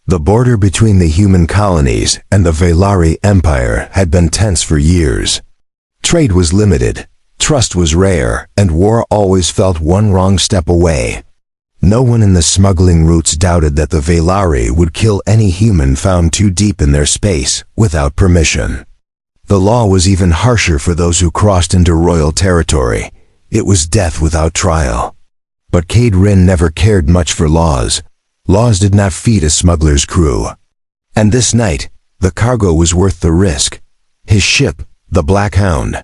The border between the human colonies and the Velari Empire had been tense for years. Trade was limited, trust was rare, and war always felt one wrong step away. No one in the smuggling routes doubted that the Velari would kill any human found too deep in their space without permission. The law was even harsher for those who crossed into royal territory. It was death without trial. But Cade Rin never cared much for laws. Laws did not feed a smuggler's crew. And this night, the cargo was worth the risk. His ship, the Black Hound,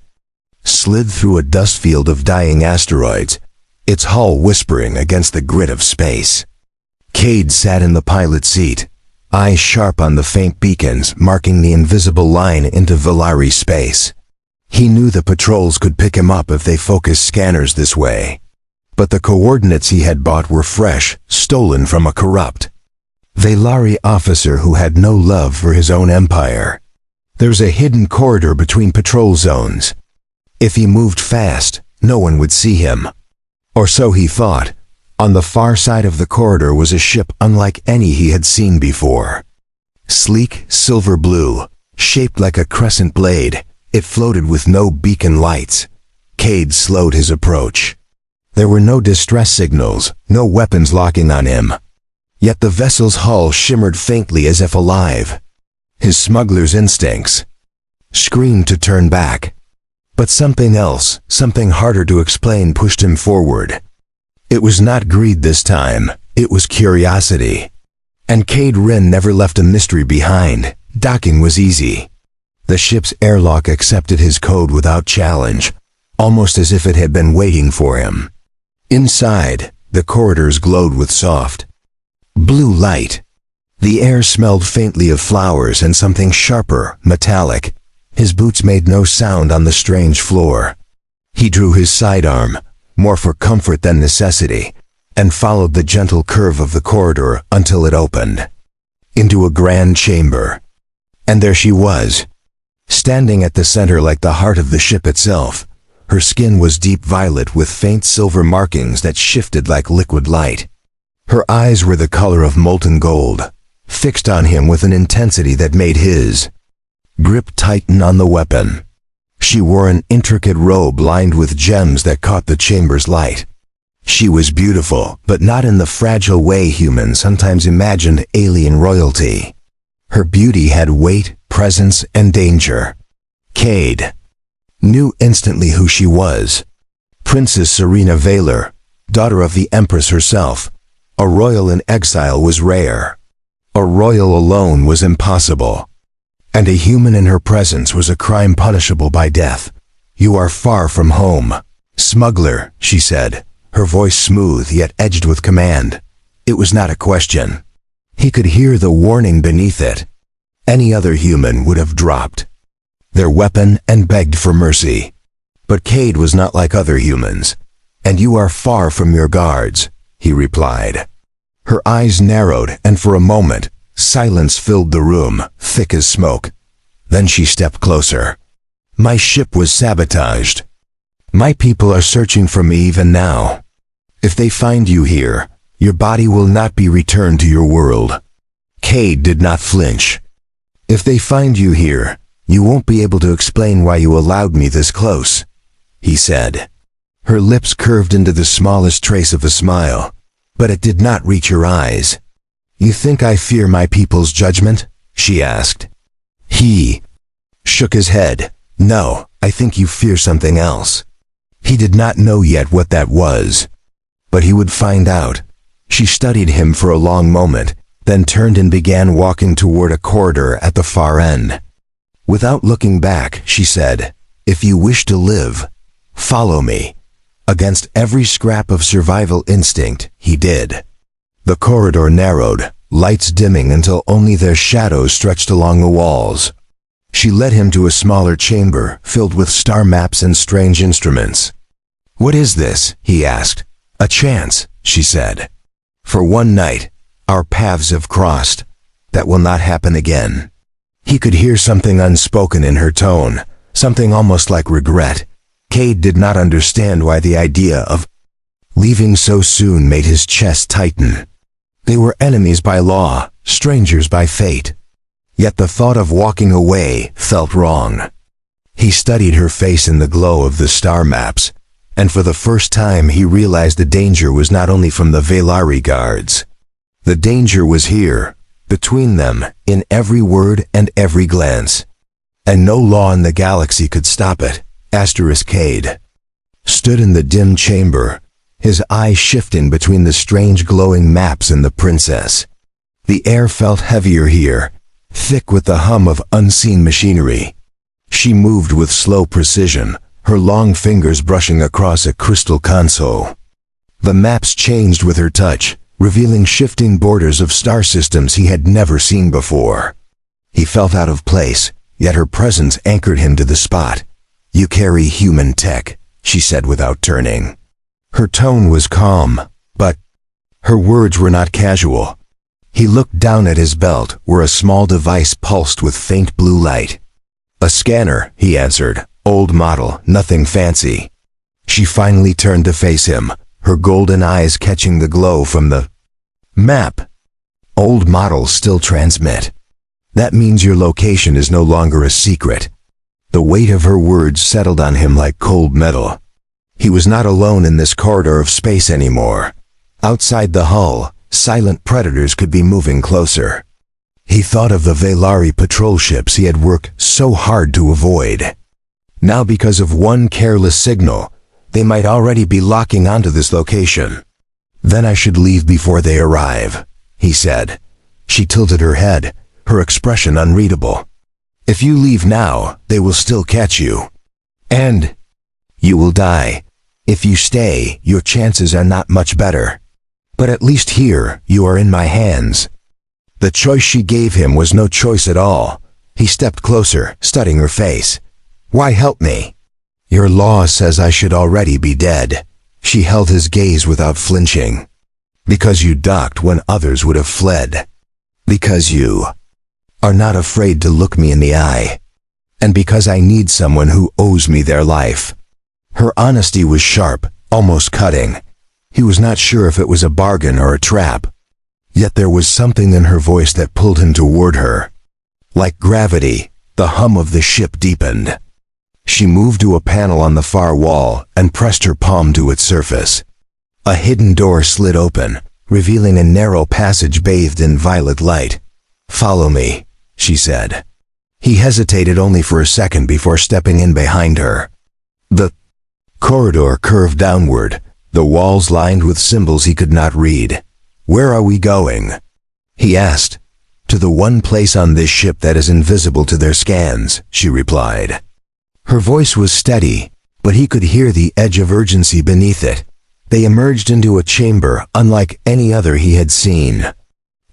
slid through a dust field of dying asteroids, its hull whispering against the grit of space. Cade sat in the pilot seat, eyes sharp on the faint beacons marking the invisible line into Velari space. He knew the patrols could pick him up if they focused scanners this way. But the coordinates he had bought were fresh, stolen from a corrupt Velari officer who had no love for his own empire. There's a hidden corridor between patrol zones. If he moved fast, no one would see him. Or so he thought. On the far side of the corridor was a ship unlike any he had seen before. Sleek, silver blue, shaped like a crescent blade, it floated with no beacon lights. Cade slowed his approach. There were no distress signals, no weapons locking on him. Yet the vessel's hull shimmered faintly as if alive. His smuggler's instincts screamed to turn back. But something else, something harder to explain, pushed him forward. It was not greed this time, it was curiosity. And Cade Rin never left a mystery behind. Docking was easy. The ship's airlock accepted his code without challenge, almost as if it had been waiting for him. Inside, the corridors glowed with soft blue light. The air smelled faintly of flowers and something sharper, metallic. His boots made no sound on the strange floor. He drew his sidearm, more for comfort than necessity, and followed the gentle curve of the corridor until it opened into a grand chamber. And there she was, standing at the center like the heart of the ship itself. Her skin was deep violet with faint silver markings that shifted like liquid light. Her eyes were the color of molten gold, fixed on him with an intensity that made his grip tighten on the weapon. She wore an intricate robe lined with gems that caught the chamber's light. She was beautiful, but not in the fragile way humans sometimes imagined alien royalty. Her beauty had weight, presence, and danger. Cade knew instantly who she was. Princess Serena Vaylor, daughter of the Empress herself. A royal in exile was rare. A royal alone was impossible. And a human in her presence was a crime punishable by death. You are far from home. Smuggler, she said, her voice smooth yet edged with command. It was not a question. He could hear the warning beneath it. Any other human would have dropped their weapon and begged for mercy. But Cade was not like other humans. And you are far from your guards, he replied. Her eyes narrowed, and for a moment, silence filled the room, thick as smoke. Then she stepped closer. My ship was sabotaged. My people are searching for me even now. If they find you here, your body will not be returned to your world. Cade did not flinch. If they find you here, you won't be able to explain why you allowed me this close, he said. Her lips curved into the smallest trace of a smile, but it did not reach her eyes. You think I fear my people's judgment? She asked. He shook his head. No, I think you fear something else. He did not know yet what that was. But he would find out. She studied him for a long moment, then turned and began walking toward a corridor at the far end. Without looking back, she said, If you wish to live, follow me. Against every scrap of survival instinct, he did. The corridor narrowed, lights dimming until only their shadows stretched along the walls. She led him to a smaller chamber, filled with star maps and strange instruments. What is this? He asked. A chance, she said. For one night, our paths have crossed. That will not happen again. He could hear something unspoken in her tone, something almost like regret. Cade did not understand why the idea of leaving so soon made his chest tighten. They were enemies by law, strangers by fate. Yet the thought of walking away felt wrong. He studied her face in the glow of the star maps, and for the first time he realized the danger was not only from the Veilari guards. The danger was here, between them, in every word and every glance. And no law in the galaxy could stop it. Cade stood in the dim chamber, his eyes shifting between the strange glowing maps and the princess. The air felt heavier here, thick with the hum of unseen machinery. She moved with slow precision, her long fingers brushing across a crystal console. The maps changed with her touch, revealing shifting borders of star systems he had never seen before. He felt out of place, yet her presence anchored him to the spot. "You carry human tech," she said without turning. Her tone was calm, but her words were not casual. He looked down at his belt, where a small device pulsed with faint blue light. "A scanner," he answered. "Old model, nothing fancy." She finally turned to face him, her golden eyes catching the glow from the map. "Old models still transmit. That means your location is no longer a secret." The weight of her words settled on him like cold metal. He was not alone in this corridor of space anymore. Outside the hull, silent predators could be moving closer. He thought of the Veilari patrol ships he had worked so hard to avoid. Now, because of one careless signal, they might already be locking onto this location. "Then I should leave before they arrive," he said. She tilted her head, her expression unreadable. "If you leave now, they will still catch you. And you will die. If you stay, your chances are not much better. But at least here, you are in my hands." The choice she gave him was no choice at all. He stepped closer, studying her face. "Why help me?" "Your law says I should already be dead." She held his gaze without flinching. "Because you ducked when others would have fled. Because you are not afraid to look me in the eye. And because I need someone who owes me their life." Her honesty was sharp, almost cutting. He was not sure if it was a bargain or a trap. Yet there was something in her voice that pulled him toward her. Like gravity, the hum of the ship deepened. She moved to a panel on the far wall and pressed her palm to its surface. A hidden door slid open, revealing a narrow passage bathed in violet light. "Follow me," she said. He hesitated only for a second before stepping in behind her. The corridor curved downward, the walls lined with symbols he could not read. "Where are we going?" he asked. "To the one place on this ship that is invisible to their scans," she replied. Her voice was steady, but he could hear the edge of urgency beneath it. They emerged into a chamber unlike any other he had seen.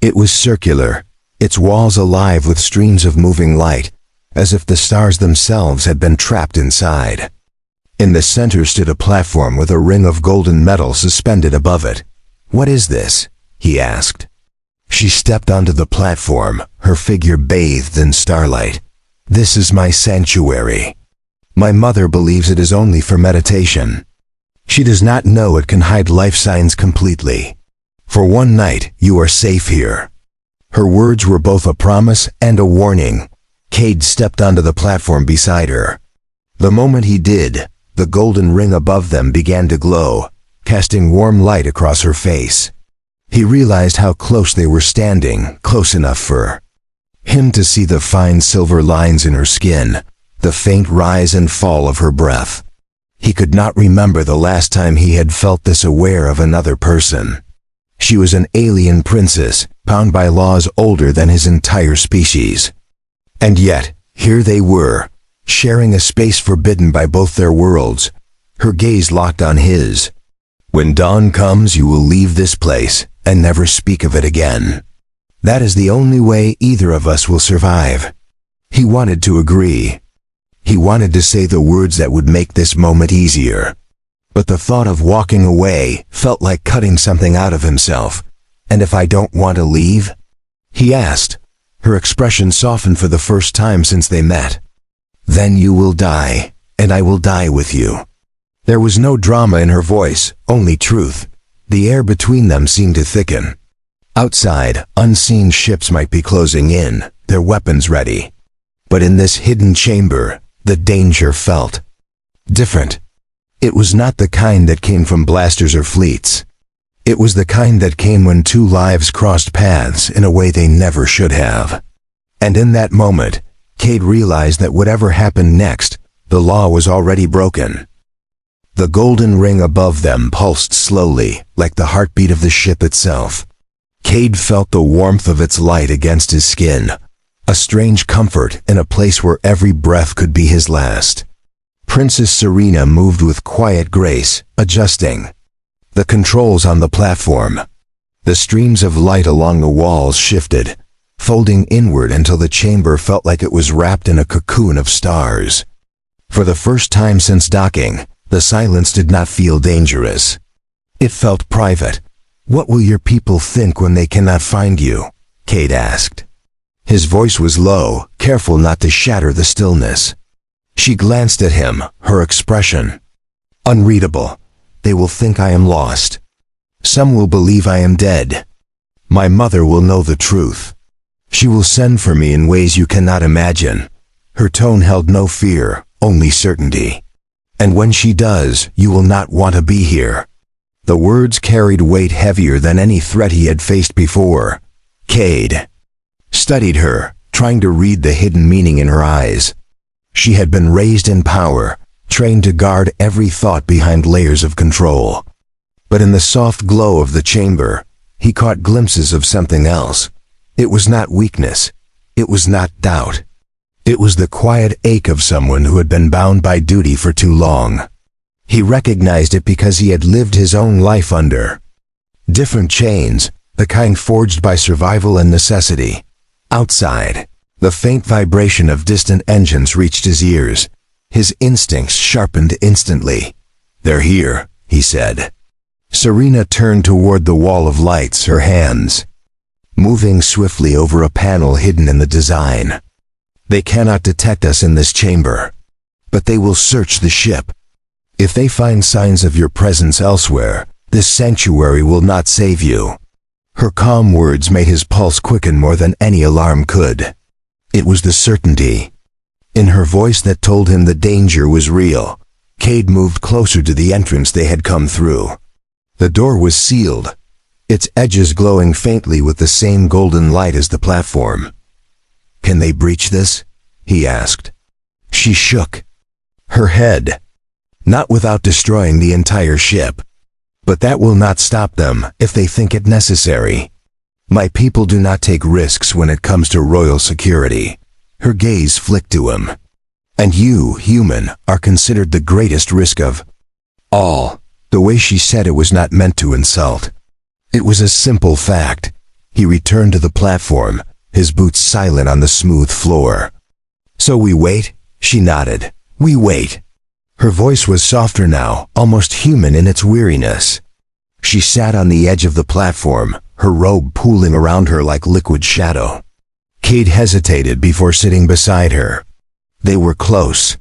It was circular, its walls alive with streams of moving light, as if the stars themselves had been trapped inside. In the center stood a platform with a ring of golden metal suspended above it. "What is this?" he asked. She stepped onto the platform, her figure bathed in starlight. "This is my sanctuary. My mother believes it is only for meditation. She does not know it can hide life signs completely. For one night, you are safe here." Her words were both a promise and a warning. Cade stepped onto the platform beside her. The moment he did, the golden ring above them began to glow, casting warm light across her face. He realized how close they were standing, close enough for him to see the fine silver lines in her skin, the faint rise and fall of her breath. He could not remember the last time he had felt this aware of another person. She was an alien princess, bound by laws older than his entire species. And yet, here they were, sharing a space forbidden by both their worlds, her gaze locked on his. "When dawn comes, you will leave this place and never speak of it again. That is the only way either of us will survive." He wanted to agree. He wanted to say the words that would make this moment easier. But the thought of walking away felt like cutting something out of himself. "And if I don't want to leave?" he asked. Her expression softened for the first time since they met. "Then you will die, and I will die with you." There was no drama in her voice, only truth. The air between them seemed to thicken. Outside, unseen ships might be closing in, their weapons ready. But in this hidden chamber, the danger felt different. It was not the kind that came from blasters or fleets. It was the kind that came when two lives crossed paths in a way they never should have. And in that moment, Cade realized that whatever happened next, the law was already broken. The golden ring above them pulsed slowly, like the heartbeat of the ship itself. Cade felt the warmth of its light against his skin, a strange comfort in a place where every breath could be his last. Princess Serena moved with quiet grace, adjusting the controls on the platform. The streams of light along the walls shifted, folding inward until the chamber felt like it was wrapped in a cocoon of stars. For the first time since docking, the silence did not feel dangerous. It felt private. "What will your people think when they cannot find you?" Cade asked. His voice was low, careful not to shatter the stillness. She glanced at him, her expression unreadable. "They will think I am lost. Some will believe I am dead. My mother will know the truth. She will send for me in ways you cannot imagine." Her tone held no fear, only certainty. "And when she does, you will not want to be here." The words carried weight heavier than any threat he had faced before. Cade studied her, trying to read the hidden meaning in her eyes. She had been raised in power, trained to guard every thought behind layers of control. But in the soft glow of the chamber, he caught glimpses of something else. It was not weakness. It was not doubt. It was the quiet ache of someone who had been bound by duty for too long. He recognized it because he had lived his own life under different chains, the kind forged by survival and necessity. Outside, the faint vibration of distant engines reached his ears. His instincts sharpened instantly. "They're here," he said. Serena turned toward the wall of lights, her hands moving swiftly over a panel hidden in the design. "They cannot detect us in this chamber, but they will search the ship. If they find signs of your presence elsewhere, this sanctuary will not save you." Her calm words made his pulse quicken more than any alarm could. It was the certainty in her voice that told him the danger was real. Cade moved closer to the entrance they had come through. The door was sealed, its edges glowing faintly with the same golden light as the platform. "Can they breach this?" he asked. She shook her head. "Not without destroying the entire ship. But that will not stop them if they think it necessary. My people do not take risks when it comes to royal security." Her gaze flicked to him. "And you, human, are considered the greatest risk of all." The way she said it was not meant to insult. It was a simple fact. He returned to the platform, his boots silent on the smooth floor. "So we wait?" She nodded. "We wait." Her voice was softer now, almost human in its weariness. She sat on the edge of the platform, her robe pooling around her like liquid shadow. Cade hesitated before sitting beside her. They were close,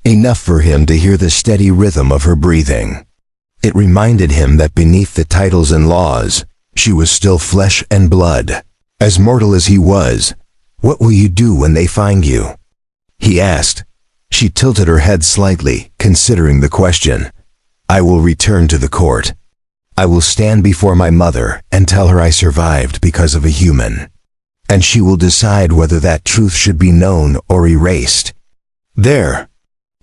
enough for him to hear the steady rhythm of her breathing. It reminded him that beneath the titles and laws, she was still flesh and blood, as mortal as he was. "What will you do when they find you?" he asked. She tilted her head slightly, considering the question. "I will return to the court. I will stand before my mother and tell her I survived because of a human. And she will decide whether that truth should be known or erased." There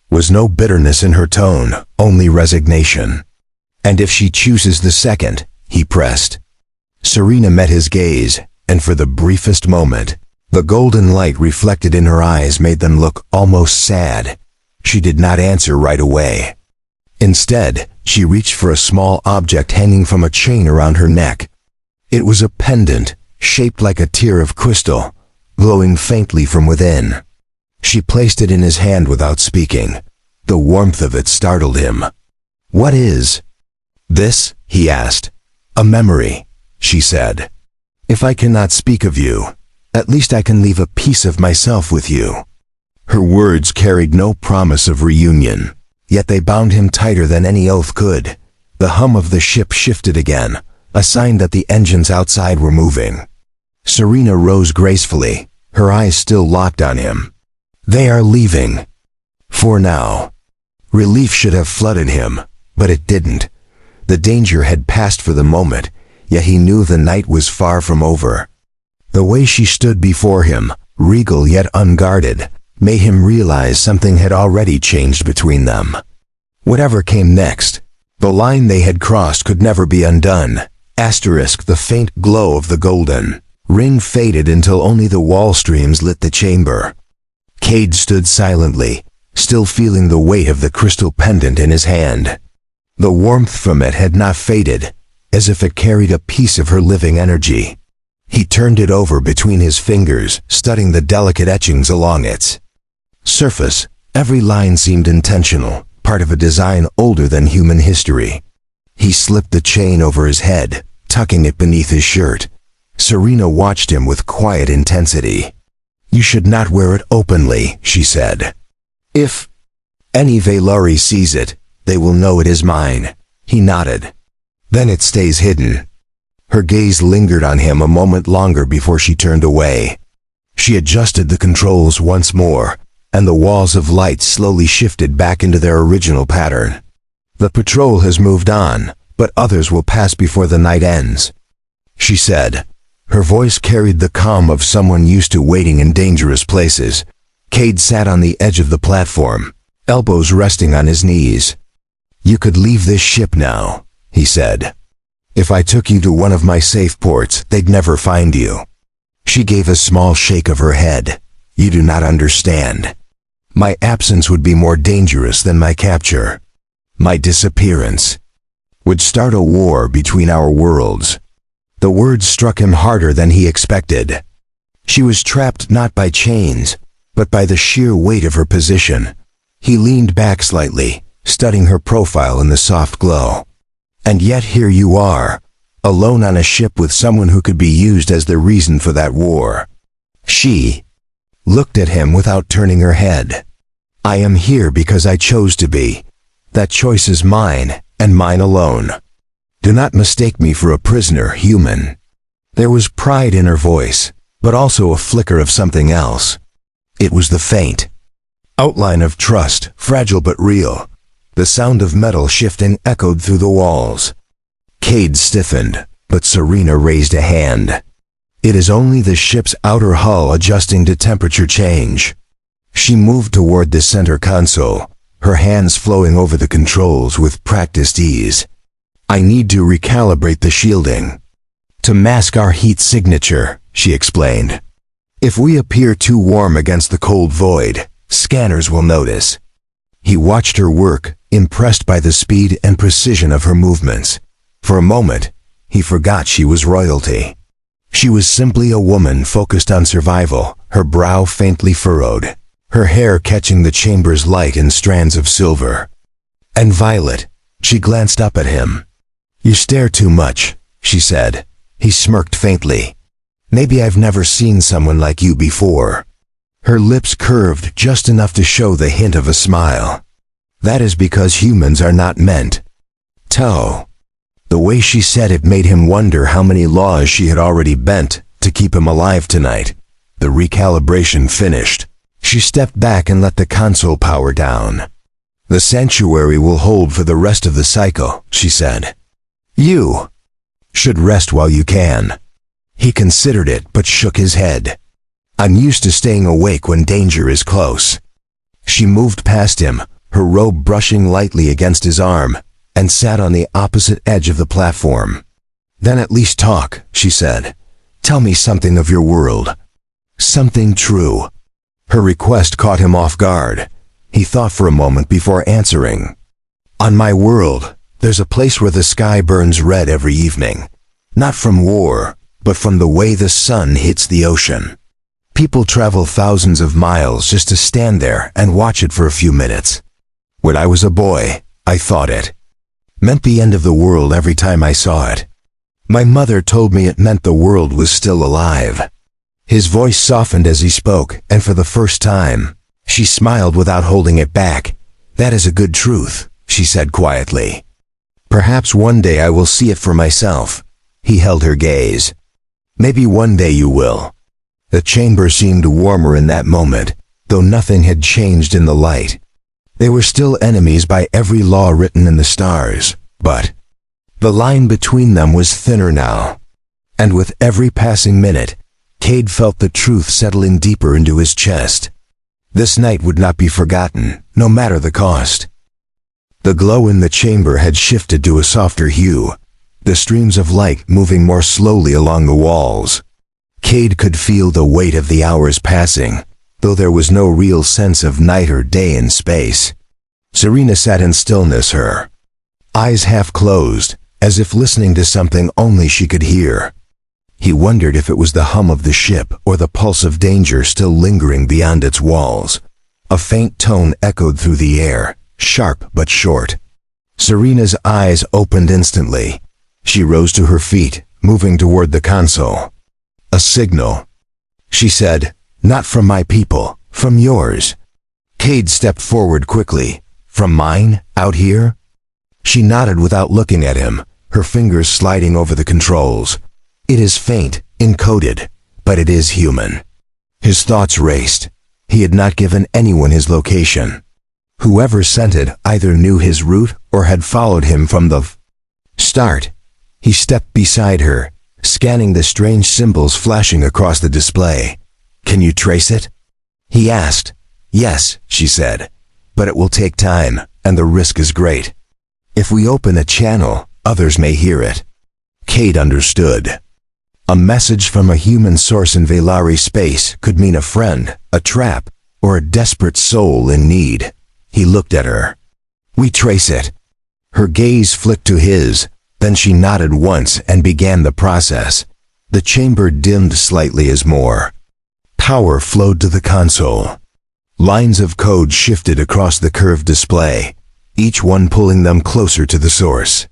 was no bitterness in her tone, only resignation. "And if she chooses the second," he pressed. Serena met his gaze, and for the briefest moment, the golden light reflected in her eyes made them look almost sad. She did not answer right away. Instead, she reached for a small object hanging from a chain around her neck. It was a pendant, shaped like a tear of crystal, glowing faintly from within. She placed it in his hand without speaking. The warmth of it startled him. "What is this?" he asked. "A memory," she said. "If I cannot speak of you, at least I can leave a piece of myself with you." Her words carried no promise of reunion, yet they bound him tighter than any oath could. The hum of the ship shifted again, a sign that the engines outside were moving. Serena rose gracefully, her eyes still locked on him. They are leaving. For now. Relief should have flooded him, but it didn't. The danger had passed for the moment, yet he knew the night was far from over. The way she stood before him, regal yet unguarded, made him realize something had already changed between them. Whatever came next, the line they had crossed could never be undone. Asterisk the faint glow of the golden ring faded until only the wall streams lit the chamber. Cade stood silently, still feeling the weight of the crystal pendant in his hand. The warmth from it had not faded, as if it carried a piece of her living energy. He turned it over between his fingers, studying the delicate etchings along its surface. Every line seemed intentional, part of a design older than human history. He slipped the chain over his head, tucking it beneath his shirt. Serena watched him with quiet intensity. "You should not wear it openly," she said. "If any Veilari sees it, they will know it is mine." He nodded. "Then it stays hidden." Her gaze lingered on him a moment longer before she turned away. She adjusted the controls once more, and the walls of light slowly shifted back into their original pattern. "The patrol has moved on, but others will pass before the night ends," she said. Her voice carried the calm of someone used to waiting in dangerous places. Cade sat on the edge of the platform, elbows resting on his knees. "You could leave this ship now," he said. "If I took you to one of my safe ports, they'd never find you." She gave a small shake of her head. "You do not understand. My absence would be more dangerous than my capture. My disappearance would start a war between our worlds." The words struck him harder than he expected. She was trapped not by chains, but by the sheer weight of her position. He leaned back slightly, studying her profile in the soft glow. "And yet here you are, alone on a ship with someone who could be used as the reason for that war." She looked at him without turning her head. "I am here because I chose to be. That choice is mine, and mine alone. Do not mistake me for a prisoner, human." There was pride in her voice, but also a flicker of something else. It was the faint outline of trust, fragile but real. The sound of metal shifting echoed through the walls. Cade stiffened, but Serena raised a hand. "It is only the ship's outer hull adjusting to temperature change." She moved toward the center console, her hands flowing over the controls with practiced ease. "I need to recalibrate the shielding to mask our heat signature," she explained. "If we appear too warm against the cold void, scanners will notice." He watched her work, impressed by the speed and precision of her movements. For a moment, he forgot she was royalty. She was simply a woman focused on survival, her brow faintly furrowed, her hair catching the chamber's light in strands of silver. "And Violet," she glanced up at him. "You stare too much," she said. He smirked faintly. "Maybe I've never seen someone like you before." Her lips curved just enough to show the hint of a smile. "That is because humans are not meant to." The way she said it made him wonder how many laws she had already bent to keep him alive tonight. The recalibration finished. She stepped back and let the console power down. "The sanctuary will hold for the rest of the cycle," she said. "You should rest while you can." He considered it but shook his head. "I'm used to staying awake when danger is close." She moved past him, her robe brushing lightly against his arm, and sat on the opposite edge of the platform. "Then at least talk," she said. "Tell me something of your world. Something true." Her request caught him off guard. He thought for a moment before answering. "On my world, there's a place where the sky burns red every evening. Not from war, but from the way the sun hits the ocean. People travel thousands of miles just to stand there and watch it for a few minutes. When I was a boy, I thought it meant the end of the world every time I saw it. My mother told me it meant the world was still alive." His voice softened as he spoke, and for the first time, she smiled without holding it back. "That is a good truth," she said quietly. "Perhaps one day I will see it for myself, He held her gaze. Maybe one day you will. The chamber seemed warmer in that moment, though nothing had changed in the light. They were still enemies by every law written in the stars, but the line between them was thinner now. And with every passing minute, Cade felt the truth settling deeper into his chest. This night would not be forgotten, no matter the cost. The glow in the chamber had shifted to a softer hue, the streams of light moving more slowly along the walls. Cade could feel the weight of the hours passing, though there was no real sense of night or day in space. Serena sat in stillness, her eyes half closed, as if listening to something only she could hear. He wondered if it was the hum of the ship or the pulse of danger still lingering beyond its walls. A faint tone echoed through the air, sharp but short. Serena's eyes opened instantly. She rose to her feet, moving toward the console. A signal, she said. Not from my people, from yours. Cade stepped forward quickly. From mine, out here? She nodded without looking at him, her fingers sliding over the controls. It is faint, encoded, but it is human. His thoughts raced. He had not given anyone his location. Whoever sent it either knew his route or had followed him from the start. He stepped beside her, scanning the strange symbols flashing across the display. Can you trace it? He asked. Yes, she said, but it will take time, and the risk is great. If we open a channel, others may hear it. Cade understood. A message from a human source in Velari space could mean a friend, a trap, or a desperate soul in need. He looked at her. We trace it. Her gaze flicked to his, then she nodded once and began the process. The chamber dimmed slightly as more power flowed to the console. Lines of code shifted across the curved display, each one pulling them closer to the source.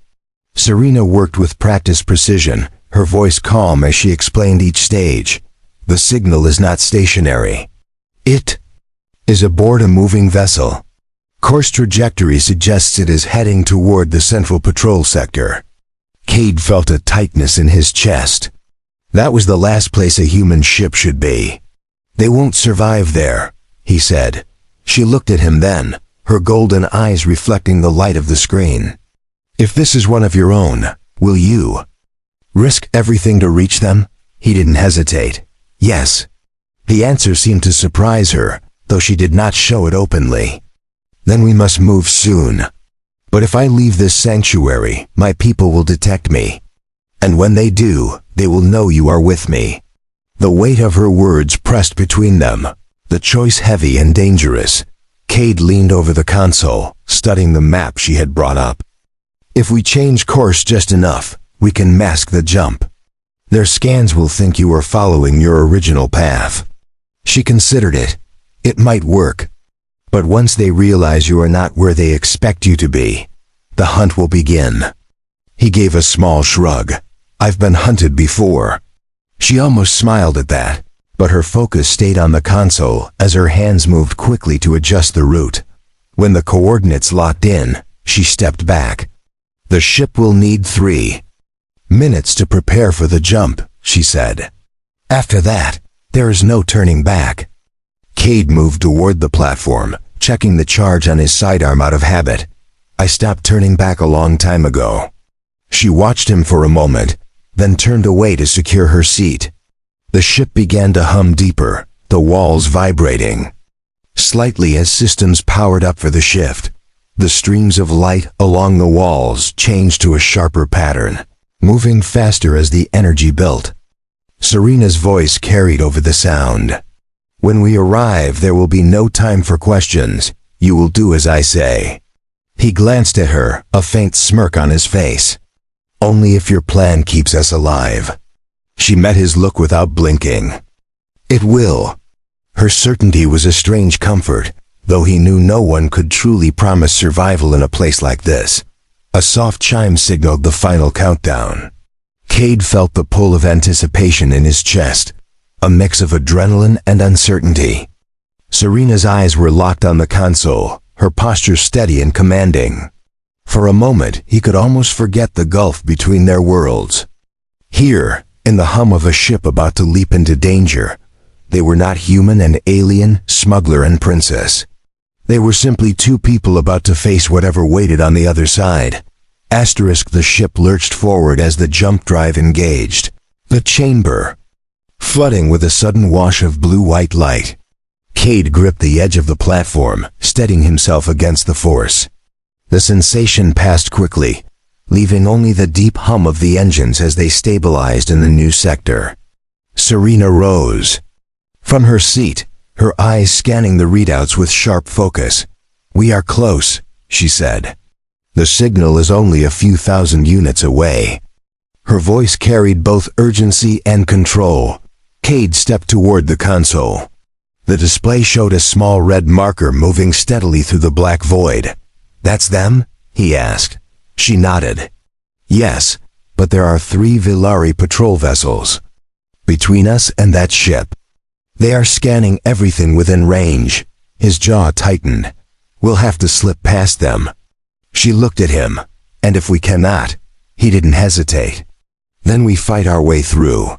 Serena worked with practiced precision, her voice calm as she explained each stage. The signal is not stationary. It is aboard a moving vessel. Course trajectory suggests it is heading toward the central patrol sector. Cade felt a tightness in his chest. That was the last place a human ship should be. They won't survive there, he said. She looked at him then, her golden eyes reflecting the light of the screen. If this is one of your own, will you risk everything to reach them? He didn't hesitate. Yes. The answer seemed to surprise her, though she did not show it openly. Then we must move soon. But if I leave this sanctuary, my people will detect me. And when they do, they will know you are with me. The weight of her words pressed between them, the choice heavy and dangerous. Cade leaned over the console, studying the map she had brought up. If we change course just enough, we can mask the jump. Their scans will think you are following your original path. She considered it. It might work. But once they realize you are not where they expect you to be, the hunt will begin. He gave a small shrug. I've been hunted before. She almost smiled at that, but her focus stayed on the console as her hands moved quickly to adjust the route. When the coordinates locked in, she stepped back. The ship will need 3 minutes to prepare for the jump, she said. After that, there is no turning back. Cade moved toward the platform, checking the charge on his sidearm out of habit. I stopped turning back a long time ago. She watched him for a moment, then turned away to secure her seat. The ship began to hum deeper, the walls vibrating slightly as systems powered up for the shift. The streams of light along the walls changed to a sharper pattern, moving faster as the energy built. Serena's voice carried over the sound. When we arrive, there will be no time for questions. You will do as I say. He glanced at her, a faint smirk on his face. Only if your plan keeps us alive. She met his look without blinking. It will. Her certainty was a strange comfort, though he knew no one could truly promise survival in a place like this. A soft chime signaled the final countdown. Cade felt the pull of anticipation in his chest, a mix of adrenaline and uncertainty. Serena's eyes were locked on the console, her posture steady and commanding. For a moment, he could almost forget the gulf between their worlds. Here, in the hum of a ship about to leap into danger, they were not human and alien, smuggler and princess. They were simply two people about to face whatever waited on the other side. The ship lurched forward as the jump drive engaged. The chamber, flooding with a sudden wash of blue-white light. Cade gripped the edge of the platform, steadying himself against the force. The sensation passed quickly, leaving only the deep hum of the engines as they stabilized in the new sector. Serena rose from her seat, her eyes scanning the readouts with sharp focus. "We are close," she said. "The signal is only a few thousand units away." Her voice carried both urgency and control. Cade stepped toward the console. The display showed a small red marker moving steadily through the black void. "That's them?" he asked. She nodded. "Yes, but there are 3 Velari patrol vessels between us and that ship. They are scanning everything within range." His jaw tightened. "We'll have to slip past them." She looked at him. "And if we cannot?" He didn't hesitate. "Then we fight our way through."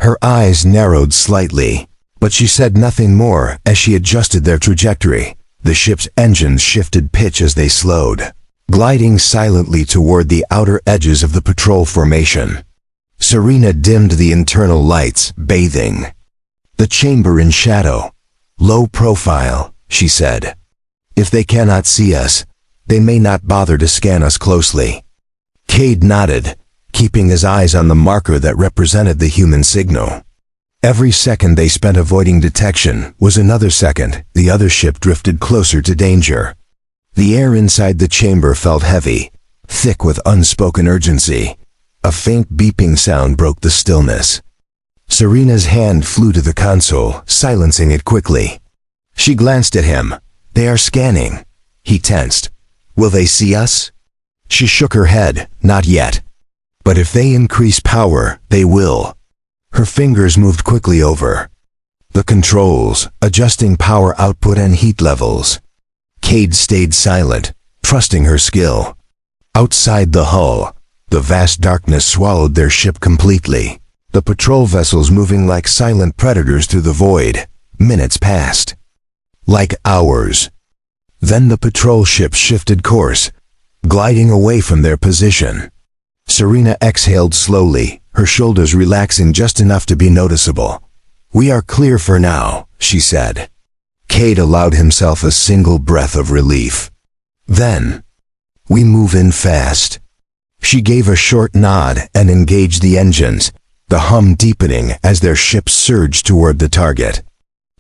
Her eyes narrowed slightly, but she said nothing more as she adjusted their trajectory. The ship's engines shifted pitch as they slowed, gliding silently toward the outer edges of the patrol formation. Serena dimmed the internal lights, bathing the chamber in shadow. "Low profile," she said. "If they cannot see us, they may not bother to scan us closely." Cade nodded, keeping his eyes on the marker that represented the human signal. Every second they spent avoiding detection was another second the other ship drifted closer to danger. The air inside the chamber felt heavy, thick with unspoken urgency. A faint beeping sound broke the stillness. Serena's hand flew to the console, silencing it quickly. She glanced at him. "They are scanning." He tensed. "Will they see us?" She shook her head. "Not yet. But if they increase power, they will." Her fingers moved quickly over the controls, adjusting power output and heat levels. Cade stayed silent, trusting her skill. Outside the hull, the vast darkness swallowed their ship completely. The patrol vessels moving like silent predators through the void. Minutes passed. Like hours. Then the patrol ship shifted course, gliding away from their position. Serena exhaled slowly, her shoulders relaxing just enough to be noticeable. "We are clear for now," she said. Cade allowed himself a single breath of relief. "Then, we move in fast." She gave a short nod and engaged the engines, the hum deepening as their ship surged toward the target.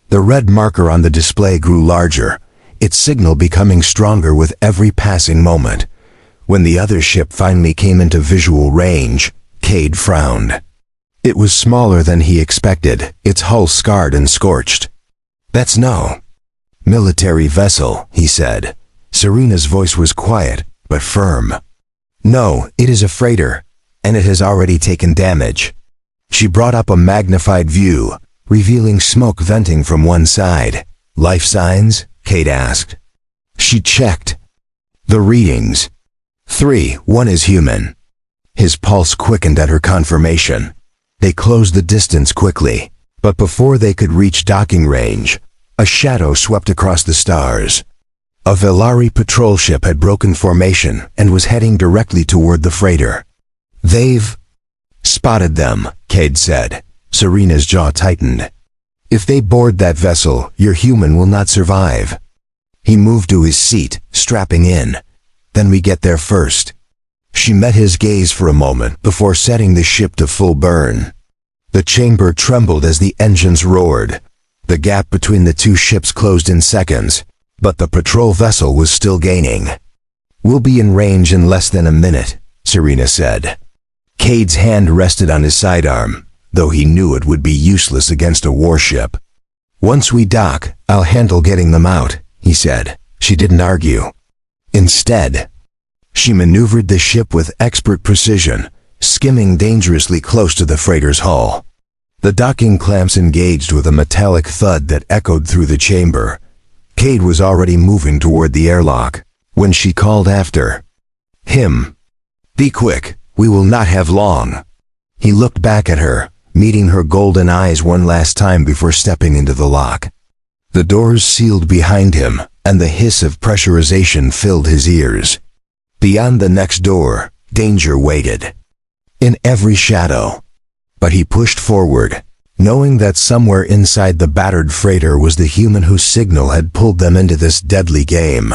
The red marker on the display grew larger, its signal becoming stronger with every passing moment. When the other ship finally came into visual range, Cade frowned. It was smaller than he expected, its hull scarred and scorched. "That's no military vessel," he said. Serena's voice was quiet, but firm. "No, it is a freighter, and it has already taken damage." She brought up a magnified view, revealing smoke venting from one side. "Life signs?" Cade asked. She checked the readings. 3, 1 is human. His pulse quickened at her confirmation. They closed the distance quickly, but before they could reach docking range, a shadow swept across the stars. A Velari patrol ship had broken formation and was heading directly toward the freighter. "They've spotted them," Cade said. Serena's jaw tightened. "If they board that vessel, your human will not survive." He moved to his seat, strapping in. "Then we get there first." She met his gaze for a moment before setting the ship to full burn. The chamber trembled as the engines roared. The gap between the two ships closed in seconds, but the patrol vessel was still gaining. "We'll be in range in less than a minute," Serena said. Cade's hand rested on his sidearm, though he knew it would be useless against a warship. "Once we dock, I'll handle getting them out," he said. She didn't argue. Instead, she maneuvered the ship with expert precision, skimming dangerously close to the freighter's hull. The docking clamps engaged with a metallic thud that echoed through the chamber. Cade was already moving toward the airlock when she called after him. "Be quick, we will not have long." He looked back at her, meeting her golden eyes one last time before stepping into the lock. The doors sealed behind him, and the hiss of pressurization filled his ears. Beyond the next door, danger waited. In every shadow. But he pushed forward, knowing that somewhere inside the battered freighter was the human whose signal had pulled them into this deadly game.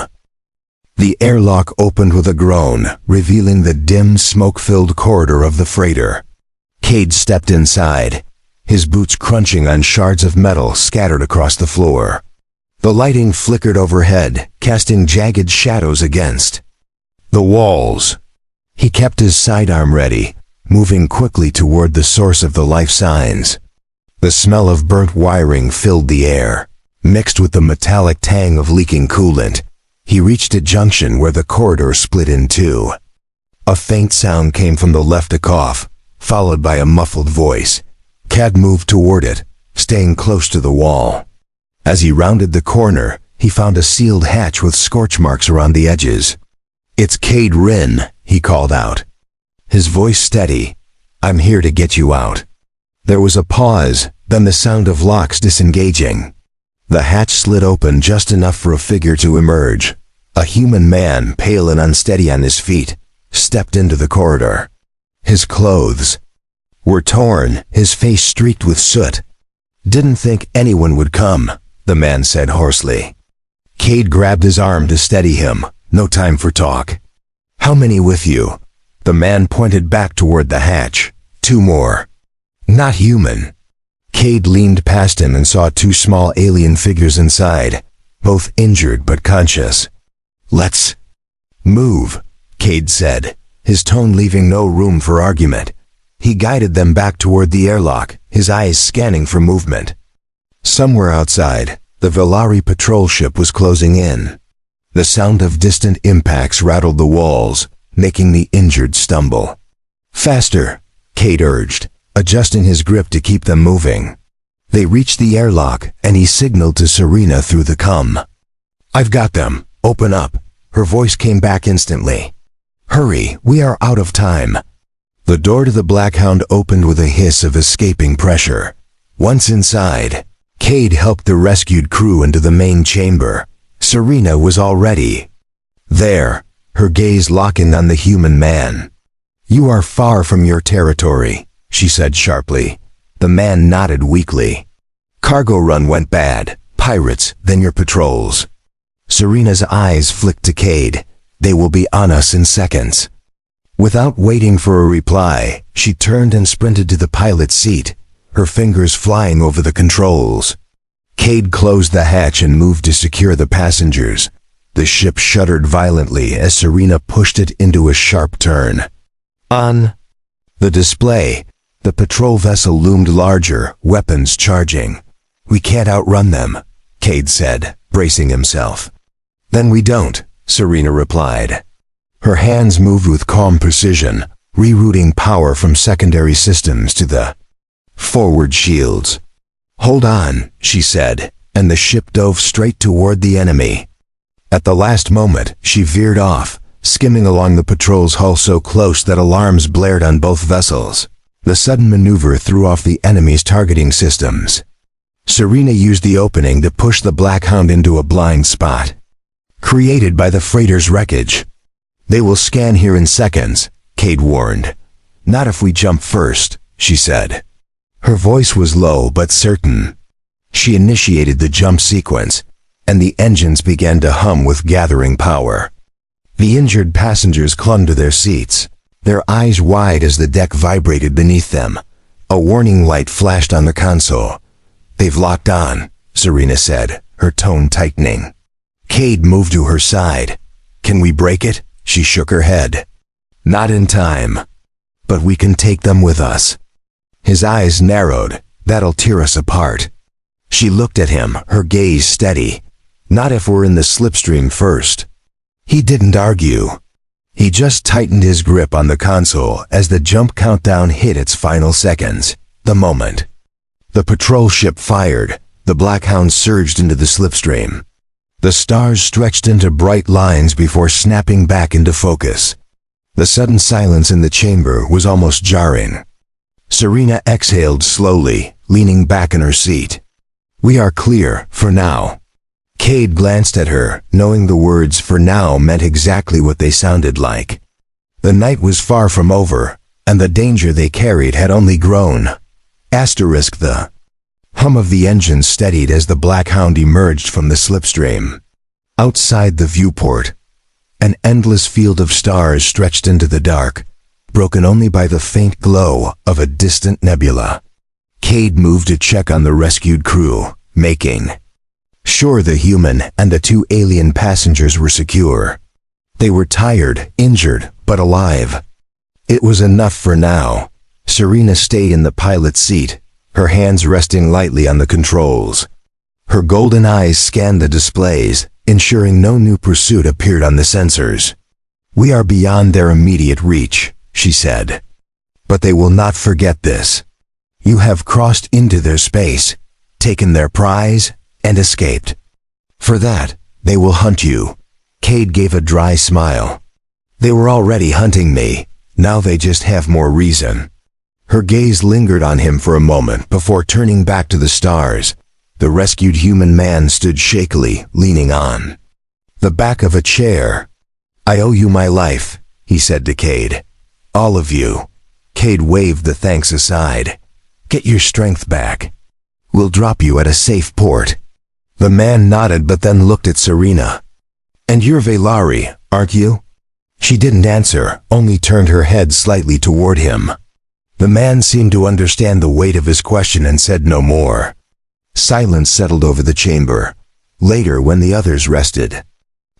The airlock opened with a groan, revealing the dim, smoke-filled corridor of the freighter. Cade stepped inside, his boots crunching on shards of metal scattered across the floor. The lighting flickered overhead, casting jagged shadows against the walls. He kept his sidearm ready, moving quickly toward the source of the life signs. The smell of burnt wiring filled the air, mixed with the metallic tang of leaking coolant. He reached a junction where the corridor split in two. A faint sound came from the left, a cough, followed by a muffled voice. Cade moved toward it, staying close to the wall. As he rounded the corner, he found a sealed hatch with scorch marks around the edges. "It's Cade Rinn," he called out. His voice steady. "I'm here to get you out." There was a pause, then the sound of locks disengaging. The hatch slid open just enough for a figure to emerge. A human man, pale and unsteady on his feet, stepped into the corridor. His clothes were torn, his face streaked with soot. "Didn't think anyone would come," the man said hoarsely. Cade grabbed his arm to steady him. "No time for talk." "How many with you?" The man pointed back toward the hatch. "Two more." "Not human." Cade leaned past him and saw two small alien figures inside, both injured but conscious. "Let's move," Cade said, his tone leaving no room for argument. He guided them back toward the airlock, his eyes scanning for movement. Somewhere outside, the Velari patrol ship was closing in. The sound of distant impacts rattled the walls, making the injured stumble. "Faster," Cade urged, adjusting his grip to keep them moving. They reached the airlock, and he signaled to Serena through the comm. "I've got them. Open up." Her voice came back instantly. "Hurry, we are out of time." The door to the Blackhound opened with a hiss of escaping pressure. Once inside, Cade helped the rescued crew into the main chamber. Serena was already there, her gaze locking on the human man. "You are far from your territory," she said sharply. The man nodded weakly. "Cargo run went bad. Pirates, then your patrols." Serena's eyes flicked to Cade. "They will be on us in seconds." Without waiting for a reply, she turned and sprinted to the pilot's seat, her fingers flying over the controls. Cade closed the hatch and moved to secure the passengers. The ship shuddered violently as Serena pushed it into a sharp turn. On the display, the patrol vessel loomed larger, weapons charging. "We can't outrun them," Cade said, bracing himself. "Then we don't," Serena replied. Her hands moved with calm precision, rerouting power from secondary systems to the forward shields. "Hold on," she said, and the ship dove straight toward the enemy. At the last moment, she veered off, skimming along the patrol's hull so close that alarms blared on both vessels. The sudden maneuver threw off the enemy's targeting systems. Serena used the opening to push the Blackhound into a blind spot created by the freighter's wreckage. "They will scan here in seconds," Cade warned. "Not if we jump first," she said. Her voice was low but certain. She initiated the jump sequence, and the engines began to hum with gathering power. The injured passengers clung to their seats, their eyes wide as the deck vibrated beneath them. A warning light flashed on the console. "They've locked on," Serena said, her tone tightening. Cade moved to her side. "Can we break it?" She shook her head. "Not in time. But we can take them with us." His eyes narrowed. "That'll tear us apart." She looked at him, her gaze steady. "Not if we're in the slipstream first." He didn't argue. He just tightened his grip on the console as the jump countdown hit its final seconds. The moment the patrol ship fired, the Blackhound surged into the slipstream. The stars stretched into bright lines before snapping back into focus. The sudden silence in the chamber was almost jarring. Serena exhaled slowly, leaning back in her seat. "We are clear, for now." Cade glanced at her, knowing the words "for now" meant exactly what they sounded like. The night was far from over, and the danger they carried had only grown. The hum of the engine steadied as the Black Hound emerged from the slipstream. Outside the viewport, an endless field of stars stretched into the dark, broken only by the faint glow of a distant nebula. Cade moved to check on the rescued crew, making sure the human and the 2 alien passengers were secure. They were tired, injured, but alive. It was enough for now. Serena stayed in the pilot's seat, her hands resting lightly on the controls. Her golden eyes scanned the displays, ensuring no new pursuit appeared on the sensors. "We are beyond their immediate reach," she said. "But they will not forget this. You have crossed into their space, taken their prize, and escaped. For that, they will hunt you." Cade gave a dry smile. "They were already hunting me. Now they just have more reason." Her gaze lingered on him for a moment before turning back to the stars. The rescued human man stood shakily, leaning on the back of a chair. "I owe you my life," he said to Cade. "All of you." Cade waved the thanks aside. "Get your strength back. We'll drop you at a safe port." The man nodded but then looked at Serena. "And you're Veilari, aren't you?" She didn't answer, only turned her head slightly toward him. The man seemed to understand the weight of his question and said no more. Silence settled over the chamber. Later, when the others rested,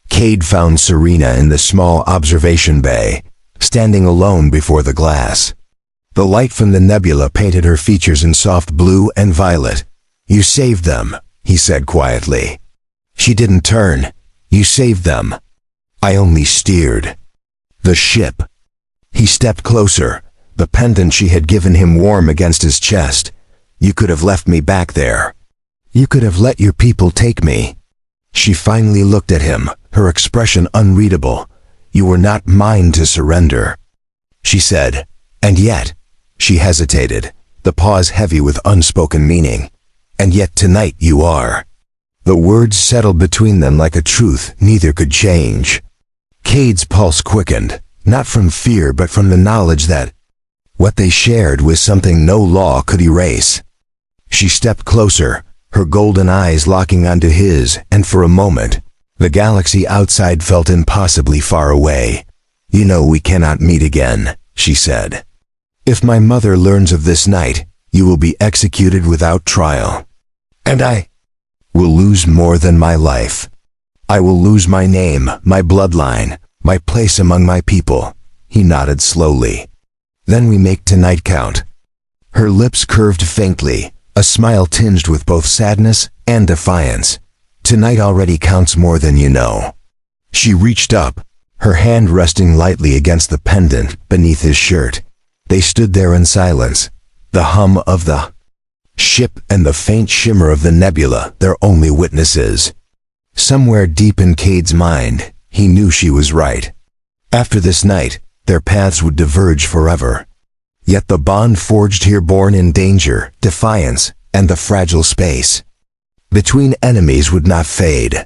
Cade found Serena in the small observation bay, standing alone before the glass. The light from the nebula painted her features in soft blue and violet. "You saved them," he said quietly. She didn't turn. "You saved them." "I only steered the ship." He stepped closer, the pendant she had given him warm against his chest. "You could have left me back there. You could have let your people take me." She finally looked at him, her expression unreadable. "You were not mine to surrender," she said. "And yet," she hesitated, the pause heavy with unspoken meaning. "And yet tonight you are." The words settled between them like a truth neither could change. Cade's pulse quickened, not from fear but from the knowledge that what they shared was something no law could erase. She stepped closer, her golden eyes locking onto his, and for a moment, the galaxy outside felt impossibly far away. "You know we cannot meet again," she said. "If my mother learns of this night, you will be executed without trial. And I will lose more than my life. I will lose my name, my bloodline, my place among my people." He nodded slowly. "Then we make tonight count." Her lips curved faintly, a smile tinged with both sadness and defiance. "Tonight already counts more than you know." She reached up, her hand resting lightly against the pendant beneath his shirt. They stood there in silence, the hum of the ship and the faint shimmer of the nebula their only witnesses. Somewhere deep in Cade's mind, he knew she was right. After this night, their paths would diverge forever. Yet the bond forged here born in danger, defiance, and the fragile space between enemies would not fade.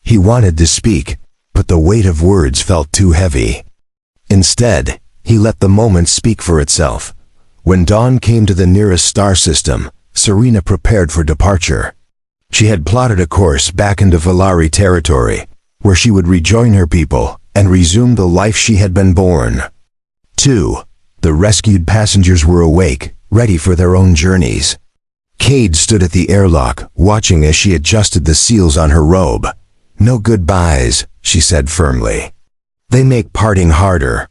He wanted to speak, but the weight of words felt too heavy. Instead, he let the moment speak for itself. When dawn came to the nearest star system, Serena prepared for departure. She had plotted a course back into Veilari territory, where she would rejoin her people and resume the life she had been born. 2. The rescued passengers were awake, ready for their own journeys. Cade stood at the airlock, watching as she adjusted the seals on her robe. "No goodbyes," she said firmly. "They make parting harder."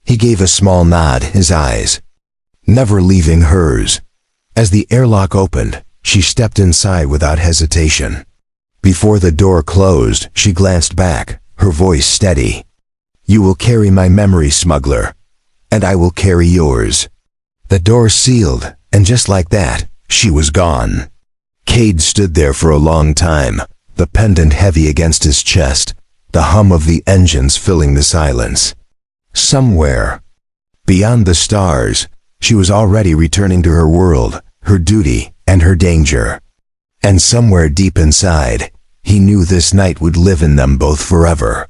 He gave a small nod, his eyes never leaving hers. As the airlock opened, she stepped inside without hesitation. Before the door closed, she glanced back, her voice steady. "You will carry my memory, Smuggler, and I will carry yours." The door sealed, and just like that, she was gone. Cade stood there for a long time, the pendant heavy against his chest, the hum of the engines filling the silence. Somewhere beyond the stars, She was already returning to her world, her duty, and her danger. And somewhere deep inside, he knew this night would live in them both forever.